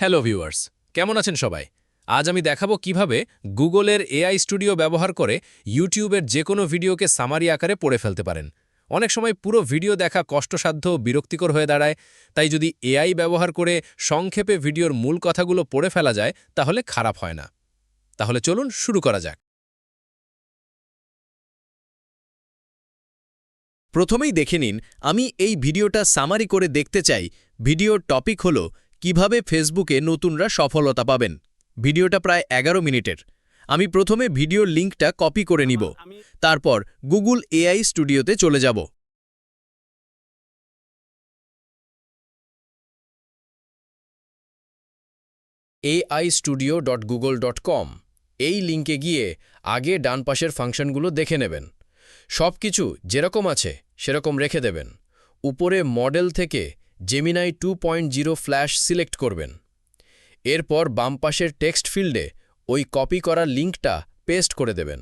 Hello viewers, কেমন আছেন সবাই? আজ আমি দেখাবো কিভাবে গুগলের এআই স্টুডিও ব্যবহার করে ইউটিউবের যে কোনো ভিডিওকে সামারি আকারে পড়ে ফেলতে পারেন। অনেক সময় পুরো ভিডিও দেখা কষ্টসাধ্য ও বিরক্তিকর হয়ে দাঁড়ায়, তাই যদি এআই ব্যবহার করে সংক্ষেপে ভিডিওর মূল কথাগুলো পড়ে ফেলা যায় তাহলে খারাপ হয় না। তাহলে চলুন শুরু করা যাক। প্রথমেই দেখে নিন, আমি এই ভিডিওটা সামারি করে দেখতে চাই। ভিডিওর টপিক হলো কিভাবে ফেসবুকে নতুনরা সফলতা পাবেন। ভিডিওটা প্রায় 11 মিনিটের। আমি প্রথমে ভিডিওর লিঙ্কটা কপি করে নিব, তারপর গুগল এআই স্টুডিওতে চলে যাব। aistudio.google.com এই লিঙ্কে গিয়ে আগে ডান পাশের ফাংশনগুলো দেখে নেবেন। সব কিছু যেরকম আছে সেরকম রেখে দেবেন। উপরে মডেল থেকে জেমিনাই 2.0 ফ্ল্যাশ সিলেক্ট করবেন। এরপর বাম পাশের টেক্সট ফিল্ডে ওই কপি করা লিঙ্কটা পেস্ট করে দেবেন।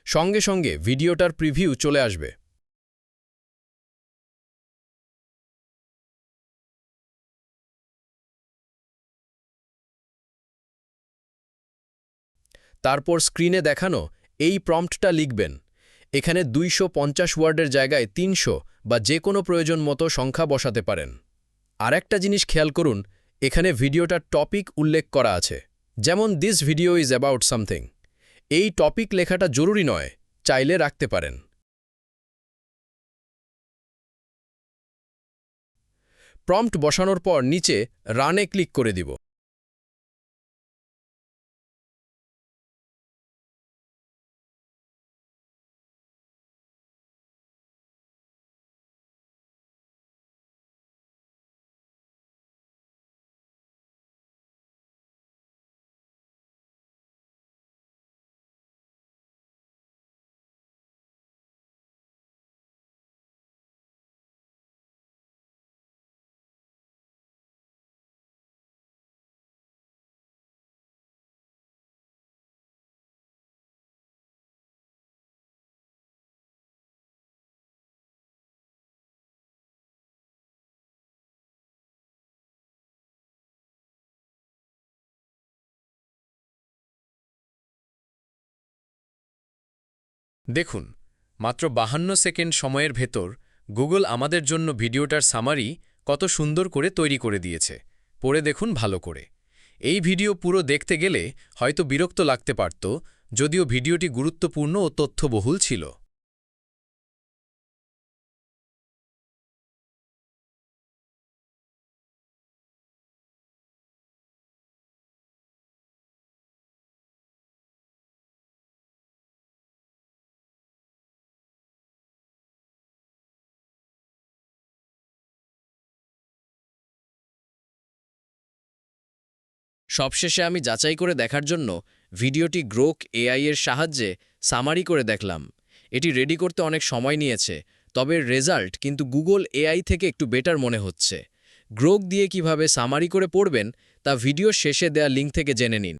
সঙ্গে সঙ্গে ভিডিওটার প্রিভিউ চলে আসবে। তারপর স্ক্রিনে দেখানো এই প্রম্পটটা লিখবেন। এখানে 250 ওয়ার্ডের জায়গায় 300 বা যে কোনো প্রয়োজন মতো সংখ্যা বসাতে পারেন। আরেকটা জিনিস খেয়াল করুন, এখানে ভিডিওটার টপিক উল্লেখ করা আছে, যেমন this video is about something. এই টপিক লেখাটা জরুরি নয়, চাইলে রাখতে পারেন। প্রম্পট বসানোর পর নিচে রানে ক্লিক করে দিব। দেখুন, মাত্র 52 সেকেন্ড সময়ের ভেতর গুগল আমাদের জন্য ভিডিওটার সামারি কত সুন্দর করে তৈরি করে দিয়েছে। পড়ে দেখুন ভালো করে। এই ভিডিও পুরো দেখতে গেলে হয়তো বিরক্ত লাগতে পারত, যদিও ভিডিওটি গুরুত্বপূর্ণ ও তথ্যবহুল ছিল। সবশেষে আমি যাচাই করে দেখার জন্য ভিডিওটি গ্রোক এআই এর সাহায্যে সামারি করে দেখলাম। এটি রেডি করতে অনেক সময় নিয়েছে, তবে রেজাল্ট কিন্তু গুগল এআই থেকে একটু বেটার মনে হচ্ছে। গ্রোক দিয়ে কিভাবে সামারি করে পড়বেন তা ভিডিও শেষে দেয়া লিঙ্ক থেকে জেনে নিন।